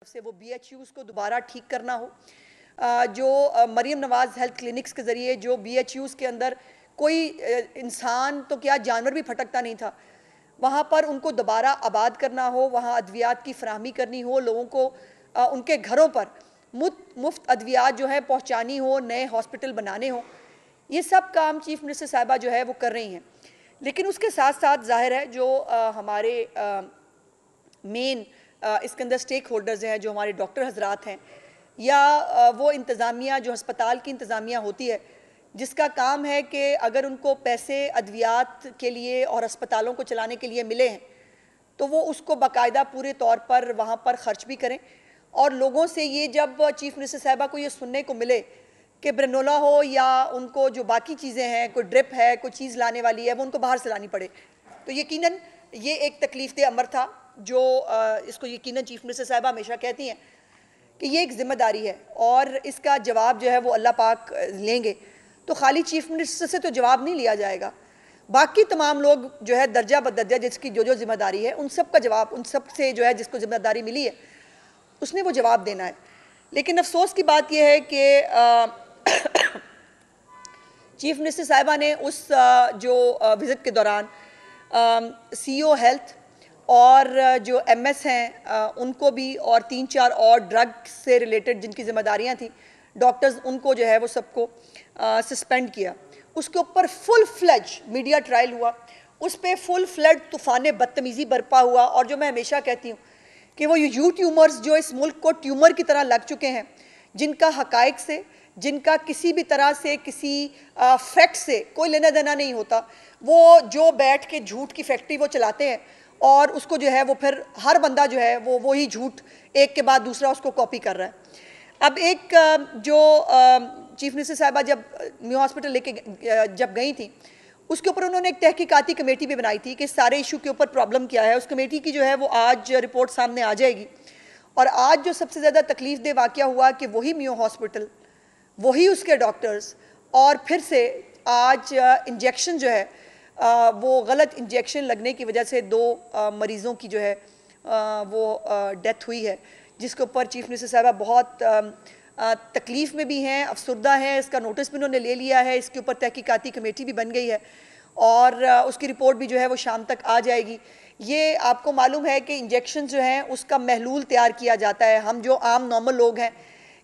से वो BHUs को दोबारा ठीक करना हो, जो मरियम नवाज़ हेल्थ क्लिनिक्स के ज़रिए जो BHUs के अंदर कोई इंसान तो क्या जानवर भी फटकता नहीं था, वहाँ पर उनको दोबारा आबाद करना हो, वहाँ अद्वियात की फराहमी करनी हो, लोगों को उनके घरों पर मुफ्त अद्वियात जो है पहुँचानी हो, नए हॉस्पिटल बनाने हो, ये सब काम चीफ मिनिस्टर साहिबा जो है वो कर रही हैं। लेकिन उसके साथ साथ जाहिर है जो हमारे मेन इसके अंदर स्टेक होल्डर्स हैं, जो हमारे डॉक्टर हजरात हैं या वो इंतज़ामिया जो अस्पताल की इंतज़ामिया होती है, जिसका काम है कि अगर उनको पैसे अद्वियात के लिए और अस्पतालों को चलाने के लिए मिले हैं तो वो उसको बाकायदा पूरे तौर पर वहाँ पर ख़र्च भी करें। और लोगों से ये जब चीफ मिनिस्टर साहिबा को ये सुनने को मिले कि ब्रेनोला हो या उनको जो बाकी चीज़ें हैं, कोई ड्रिप है, कोई चीज़ लाने वाली है, वो उनको बाहर से लानी पड़े, तो यकीनन ये एक तकलीफ़देह अमर था जो इसको यकीनन चीफ मिनिस्टर साहिबा हमेशा कहती हैं कि ये एक ज़िम्मेदारी है और इसका जवाब जो है वो अल्लाह पाक लेंगे। तो खाली चीफ मिनिस्टर से तो जवाब नहीं लिया जाएगा, बाकी तमाम लोग जो है दर्जा बदर्जा जिसकी जो जो ज़िम्मेदारी है उन सब का जवाब, उन सब से जो है जिसको ज़िम्मेदारी मिली है उसने वो जवाब देना है। लेकिन अफसोस की बात यह है कि चीफ मिनिस्टर साहिबा ने उस जो विज़िट के दौरान CEO हेल्थ और जो MS हैं उनको भी और 3-4 और ड्रग से रिलेटेड जिनकी ज़िम्मेदारियां थी, डॉक्टर्स, उनको जो है वो सबको सस्पेंड किया। उसके ऊपर फुल फ्लेज मीडिया ट्रायल हुआ, उस पर फुल फ्लड तूफ़ान बदतमीज़ी बरपा हुआ। और जो मैं हमेशा कहती हूँ कि वो ट्यूमर्स जो इस मुल्क को ट्यूमर की तरह लग चुके हैं, जिनका हकायक से, जिनका किसी भी तरह से किसी फैक्ट से कोई लेना देना नहीं होता, वो जो बैठ के झूठ की फैक्ट्री वो चलाते हैं और उसको जो है वो फिर हर बंदा जो है वो वही झूठ एक के बाद दूसरा उसको कॉपी कर रहा है। अब एक जो चीफ मिनिस्टर साहिबा जब न्यू हॉस्पिटल लेके जब गई थी, उसके ऊपर उन्होंने एक तहकीकाती कमेटी भी बनाई थी कि सारे इशू के ऊपर प्रॉब्लम क्या है। उस कमेटी की जो है वो आज रिपोर्ट सामने आ जाएगी। और आज जो सबसे ज़्यादा तकलीफ़देह वाक़या हुआ कि वही मियो हॉस्पिटल, वही उसके डॉक्टर्स, और फिर से आज इंजेक्शन जो है वो गलत इंजेक्शन लगने की वजह से 2 मरीज़ों की जो है वो डेथ हुई है, जिसके ऊपर चीफ मिनिस्टर साहिबा बहुत तकलीफ़ में भी हैं, अफसरदा हैं। इसका नोटिस भी उन्होंने ले लिया है, इसके ऊपर तहकीकाती कमेटी भी बन गई है और उसकी रिपोर्ट भी जो है वो शाम तक आ जाएगी। ये आपको मालूम है कि इंजेक्शन जो हैं उसका महलूल तैयार किया जाता है। हम जो आम नॉर्मल लोग हैं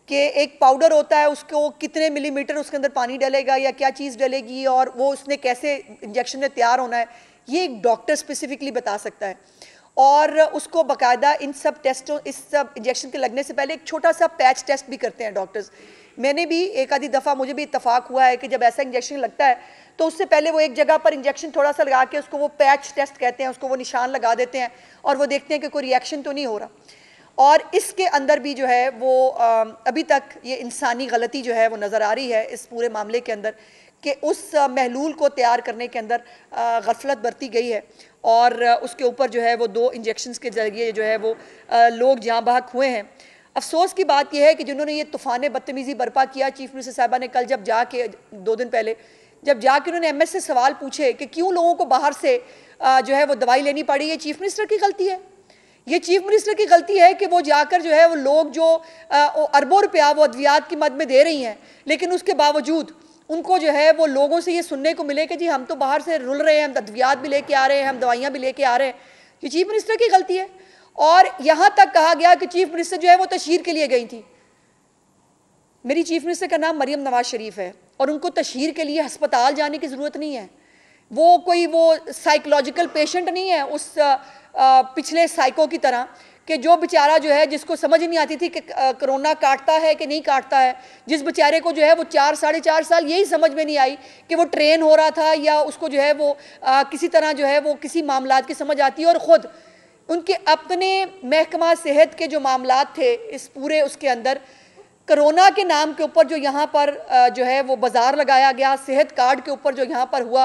कि एक पाउडर होता है, उसको कितने मिलीमीटर उसके अंदर पानी डलेगा या क्या चीज़ डलेगी और वो उसने कैसे इंजेक्शन में तैयार होना है, ये एक डॉक्टर स्पेसिफिकली बता सकता है। और उसको बाकायदा इन सब टेस्टों, इस सब इंजेक्शन के लगने से पहले एक छोटा सा पैच टेस्ट भी करते हैं डॉक्टर्स। मैंने भी एक आधी दफ़ा, मुझे भी इत्तफाक हुआ है कि जब ऐसा इंजेक्शन लगता है तो उससे पहले वो एक जगह पर इंजेक्शन थोड़ा सा लगा के, उसको वो पैच टेस्ट कहते हैं, उसको वो निशान लगा देते हैं और वो देखते हैं कि कोई रिएक्शन तो नहीं हो रहा। और इसके अंदर भी जो है वो अभी तक ये इंसानी गलती जो है वो नज़र आ रही है इस पूरे मामले के अंदर कि उस महलूल को तैयार करने के अंदर गफलत बरती गई है और उसके ऊपर जो है वो 2 इंजेक्शंस के ज़रिए जो है वो लोग जाँ बहक हुए हैं। अफसोस की बात यह है कि जिन्होंने ये तूफ़ान बदतमीज़ी बर्पा किया, चीफ मिनिस्टर साहिबा ने कल जब जाके 2 दिन पहले जब जाके उन्होंने MS से सवाल पूछे कि क्यों लोगों को बाहर से जो है वो दवाई लेनी पड़ी, ये चीफ मिनिस्टर की गलती है। ये चीफ मिनिस्टर की गलती है कि वो जाकर जो है वो लोग जो अरबों रुपया वो अद्वियात की मद में दे रही हैं, लेकिन उसके बावजूद उनको जो है वो लोगों से ये सुनने को मिले कि जी हम तो बाहर से रुल रहे हैं, हम अद्वियात भी लेके आ रहे हैं, हम दवाइयाँ भी लेके आ रहे हैं। ये चीफ मिनिस्टर की गलती है। और यहाँ तक कहा गया कि चीफ मिनिस्टर जो है वो तशहीर के लिए गई थी। मेरी चीफ मिनिस्टर का नाम मरियम नवाज शरीफ है और उनको तशहीर के लिए अस्पताल जाने की ज़रूरत नहीं है। वो कोई वो साइकोलॉजिकल पेशेंट नहीं है उस पिछले साइको की तरह कि जो बेचारा जो है जिसको समझ ही नहीं आती थी कि कोरोना काटता है कि नहीं काटता है, जिस बेचारे को जो है वो 4-4.5 साल यही समझ में नहीं आई कि वो ट्रेन हो रहा था या उसको जो है वो किसी तरह जो है वो किसी मामलात की समझ आती है। और ख़ुद उनके अपने महकमा सेहत के जो मामलात थे इस पूरे उसके अंदर कोरोना के नाम के ऊपर जो यहाँ पर जो है वो बाजार लगाया गया, सेहत कार्ड के ऊपर जो यहाँ पर हुआ,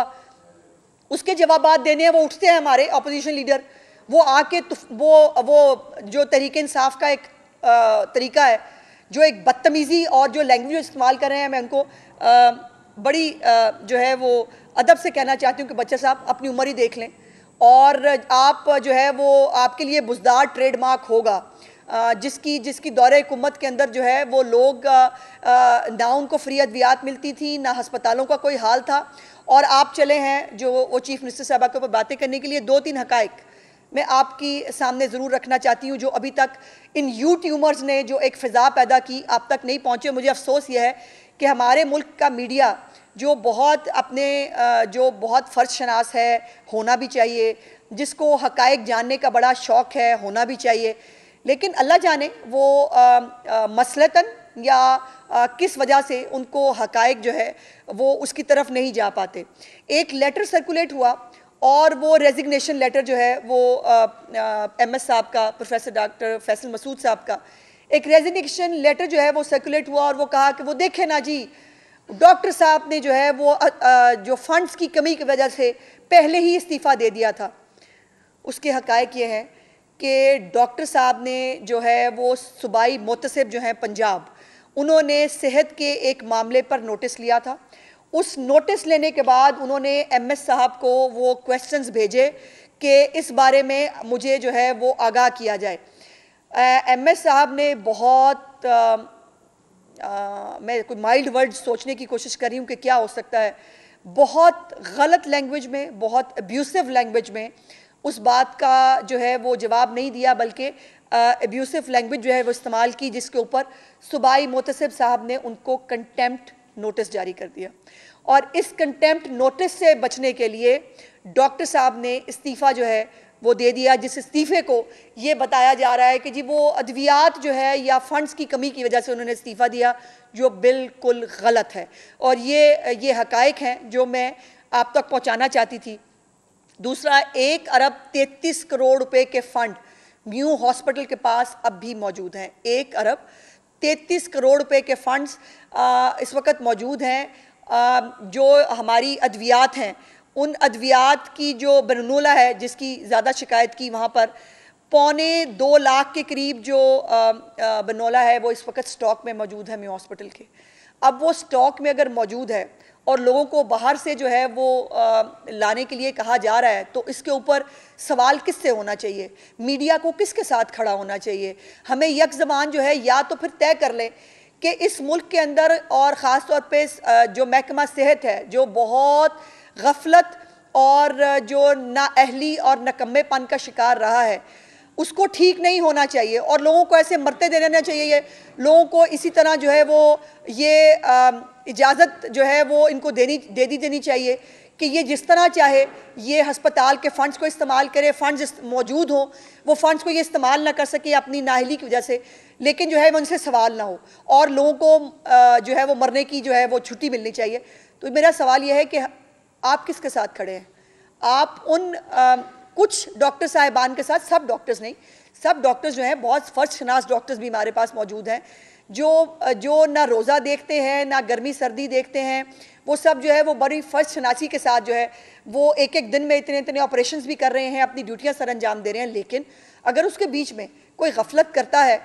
उसके जवाबात देने हैं वो उठते हैं हमारे अपोजिशन लीडर, वो आके वो जो तरीके इंसाफ का एक तरीका है, जो एक बदतमीज़ी और जो लैंग्वेज इस्तेमाल कर रहे हैं, मैं उनको बड़ी जो है वो अदब से कहना चाहती हूँ कि बच्चे साहब अपनी उम्र ही देख लें और आप जो है वो आपके लिए बुज़दार ट्रेडमार्क होगा जिसकी जिसकी दौरे हुकूमत के अंदर जो है वो लोग ना उनको फ्री अद्वियात मिलती थी, ना अस्पतालों का कोई हाल था। और आप चले हैं जो वो चीफ़ मिनिस्टर साहबा के ऊपर बातें करने के लिए, 2-3 हक़ाइक़ मैं आपकी सामने ज़रूर रखना चाहती हूँ जो अभी तक इन यूट्यूबर्स ने जो एक फ़िज़ा पैदा की आप तक नहीं पहुँचे। मुझे अफसोस यह है कि हमारे मुल्क का मीडिया जो बहुत अपने जो बहुत फ़र्ज शनास है, होना भी चाहिए, जिसको हक़ाइक़ जानने का बड़ा शौक़ है, होना भी चाहिए, लेकिन अल्लाह जाने वो मसलतन या किस वजह से उनको हक़ाइक़ जो है वो उसकी तरफ नहीं जा पाते। एक लेटर सर्कुलेट हुआ और वो रेजिग्नेशन लेटर जो है वो MS साहब का, प्रोफेसर डॉक्टर फैसल मसूद साहब का एक रेजिग्नेशन लेटर जो है वो सर्कुलेट हुआ और वो कहा कि वो देखें ना जी, डॉक्टर साहब ने जो है वो जो फंड्स की कमी की वजह से पहले ही इस्तीफ़ा दे दिया था। उसके हक़ाइक़ ये हैं कि डॉक्टर साहब ने जो है वो सूबाई मुतसिब जो हैं पंजाब, उन्होंने सेहत के एक मामले पर नोटिस लिया था। उस नोटिस लेने के बाद उन्होंने MS साहब को वो क्वेश्चंस भेजे कि इस बारे में मुझे जो है वो आगाह किया जाए। MS साहब ने बहुत मैं कोई माइल्ड वर्ड सोचने की कोशिश कर रही हूँ कि क्या हो सकता है, बहुत गलत लैंग्वेज में, बहुत अब्यूसिव लैंग्वेज में उस बात का जो है वो जवाब नहीं दिया, बल्कि अब्यूसिव लैंग्वेज जो है वो इस्तेमाल की, जिसके ऊपर सूबाई मुतसिब साहब ने उनको कंटेम्प्ट नोटिस जारी कर दिया। और इस कंटेम्प्ट नोटिस से बचने के लिए डॉक्टर साहब ने इस्तीफ़ा जो है वो दे दिया, जिस इस्तीफ़े को ये बताया जा रहा है कि जी वो अद्वियात जो है या फंड्स की कमी की वजह से उन्होंने इस्तीफ़ा दिया, जो बिल्कुल गलत है। और ये हक़ाइक़ हैं जो मैं आप तक पहुँचाना चाहती थी। दूसरा, 1 अरब 33 करोड़ रुपए के फ़ंड म्यू हॉस्पिटल के पास अब भी मौजूद हैं। 1 अरब 33 करोड़ रुपए के फंड्स इस वक्त मौजूद हैं। जो हमारी अद्वियात हैं, उन अद्वियात की जो बरनूला है, जिसकी ज़्यादा शिकायत की, वहाँ पर 2.25 लाख के करीब जो बनोला है वो इस वक्त स्टॉक में मौजूद है म्यू हॉस्पिटल के। अब वो स्टॉक में अगर मौजूद है और लोगों को बाहर से जो है वो लाने के लिए कहा जा रहा है, तो इसके ऊपर सवाल किससे होना चाहिए, मीडिया को किसके साथ खड़ा होना चाहिए। हमें यक ज़बान जो है या तो फिर तय कर लें कि इस मुल्क के अंदर और ख़ास तौर पे जो महकमा सेहत है, जो बहुत गफलत और जो नाअहली और नकम्मेपन का शिकार रहा है, उसको ठीक नहीं होना चाहिए और लोगों को ऐसे मरते दे देना चाहिए। ये लोगों को इसी तरह जो है वो ये इजाज़त जो है वो इनको दे दी देनी चाहिए कि ये जिस तरह चाहे ये हस्पताल के फ़ंड्स को इस्तेमाल करे, फ़ंड्स मौजूद हों, वो फ़ंड्स को ये इस्तेमाल ना कर सके अपनी नाअहली की वजह से, लेकिन जो है वो उनसे सवाल ना हो और लोगों को जो है वो मरने की जो है वो छुट्टी मिलनी चाहिए। तो मेरा सवाल यह है कि आप किसके साथ खड़े हैं? आप उन कुछ डॉक्टर साहिबान के साथ, सब डॉक्टर्स नहीं, सब डॉक्टर्स जो हैं, बहुत फ़र्ज शनास डॉक्टर्स भी हमारे पास मौजूद हैं, जो ना रोज़ा देखते हैं, ना गर्मी सर्दी देखते हैं। वो सब जो है वो बड़ी फ़र्ज शनासी के साथ जो है वो एक दिन में इतने ऑपरेशंस भी कर रहे हैं, अपनी ड्यूटियाँ सर अंजाम दे रहे हैं। लेकिन अगर उसके बीच में कोई गफलत करता है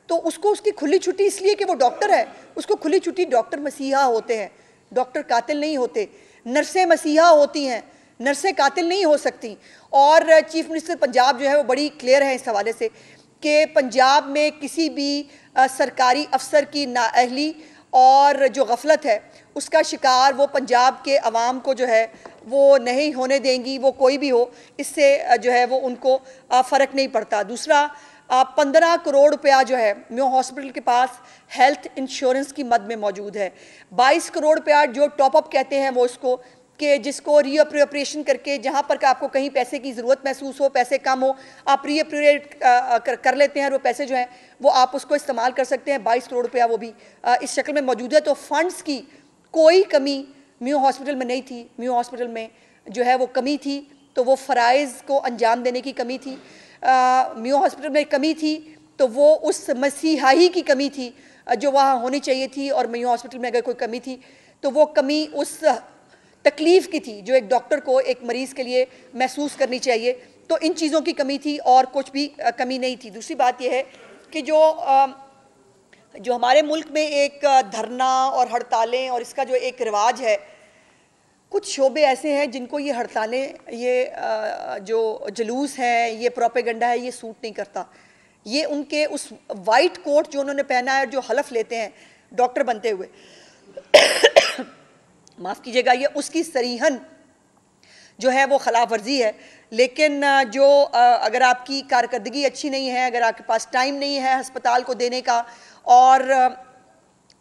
तो उसको उसकी खुली छुट्टी, इसलिए कि वो डॉक्टर है, उसको खुली छुट्टी। डॉक्टर मसीहा होते हैं, डॉक्टर कातिल नहीं होते। नर्सें मसीहा होती हैं, नर्सें कातिल नहीं हो सकती। और चीफ मिनिस्टर पंजाब जो है वो बड़ी क्लियर है इस हवाले से कि पंजाब में किसी भी सरकारी अफसर की नाअहली और जो गफलत है उसका शिकार वो पंजाब के अवाम को जो है वो नहीं होने देंगी, वो कोई भी हो। इससे जो है वो उनको फ़र्क नहीं पड़ता। दूसरा, 15 करोड़ रुपया जो है म्यू हॉस्पिटल के पास हेल्थ इंश्योरेंस की मद में मौजूद है। 22 करोड़ रुपया जो टॉपअप कहते हैं वो इसको, कि जिसको रीअप्रोप्रिएशन करके जहाँ पर का आपको कहीं पैसे की ज़रूरत महसूस हो, पैसे कम हो, आप रीअप्रोप्रिएट कर लेते हैं और वो पैसे जो हैं वो आप उसको इस्तेमाल कर सकते हैं। 22 करोड़ रुपया वो भी इस शक्ल में मौजूद है। तो फंड्स की कोई कमी म्यू हॉस्पिटल में नहीं थी। म्यू हॉस्पिटल में जो है वो कमी थी तो वो फ़राइज़ को अंजाम देने की कमी थी। म्यू हॉस्पिटल में कमी थी तो वो उस मसीहाई की कमी थी जो वहाँ होनी चाहिए थी। और म्यू हॉस्पिटल में अगर कोई कमी थी तो वो कमी उस तकलीफ़ की थी जो एक डॉक्टर को एक मरीज़ के लिए महसूस करनी चाहिए। तो इन चीज़ों की कमी थी और कुछ भी कमी नहीं थी। दूसरी बात यह है कि जो हमारे मुल्क में एक धरना और हड़तालें और इसका जो एक रिवाज है, कुछ शोबे ऐसे हैं जिनको ये हड़तालें, ये जो जुलूस हैं, ये प्रोपेगेंडा है, ये सूट नहीं करता। ये उनके उस वाइट कोट जो उन्होंने पहना है, जो हलफ लेते हैं डॉक्टर बनते हुए, माफ़ कीजिएगा, ये उसकी सरीहन जो है वो खिलाफ वर्जी है। लेकिन जो अगर आपकी कारकर्दगी अच्छी नहीं है, अगर आपके पास टाइम नहीं है हस्पताल को देने का, और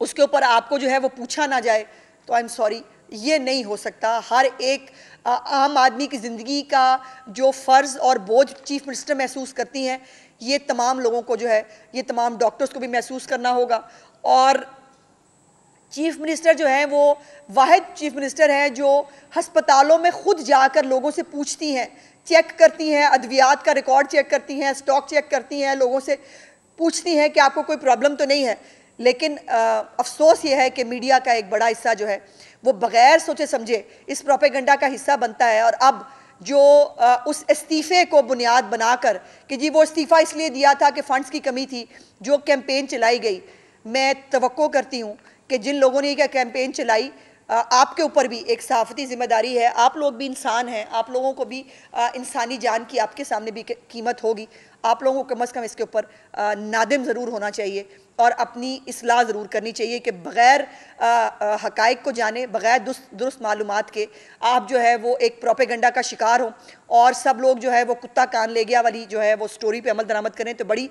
उसके ऊपर आपको जो है वो पूछा ना जाए, तो आई एम सॉरी, ये नहीं हो सकता। हर एक आम आदमी की ज़िंदगी का जो फ़र्ज़ और बोझ चीफ मिनिस्टर महसूस करती हैं, ये तमाम लोगों को जो है, ये तमाम डॉक्टर्स को भी महसूस करना होगा। और चीफ मिनिस्टर जो है वो वाहिद चीफ मिनिस्टर हैं जो हस्पतालों में खुद जाकर लोगों से पूछती हैं, चेक करती हैं, अद्वियात का रिकॉर्ड चेक करती हैं, स्टॉक चेक करती हैं, लोगों से पूछती हैं कि आपको कोई प्रॉब्लम तो नहीं है। लेकिन अफसोस ये है कि मीडिया का एक बड़ा हिस्सा जो है वो बग़ैर सोचे समझे इस प्रोपेगेंडा का हिस्सा बनता है। और अब जो उस इस्तीफ़े को बुनियाद बनाकर कि जी वो इस्तीफ़ा इसलिए दिया था कि फ़ंड्स की कमी थी, जो कैंपेन चलाई गई, मैं तवक्को करती हूँ कि जिन लोगों ने यह कैंपेन चलाई, आपके ऊपर भी एक सहाफ़ती ज़िम्मेदारी है। आप लोग भी इंसान हैं, आप लोगों को भी इंसानी जान की आपके सामने भी कीमत होगी। आप लोगों को कम अज़ कम इसके ऊपर नादिम ज़रूर होना चाहिए और अपनी इस्लाह ज़रूर करनी चाहिए कि बग़ैर हक़ाइक़ को जाने, बग़ैर दुरुस्त मालूमात के आप जो है वो एक प्रोपेगेंडा का शिकार हो और सब लोग जो है वो कुत्ता कान ले गया वाली जो है वो स्टोरी पे अमल दरामद करें, तो बड़ी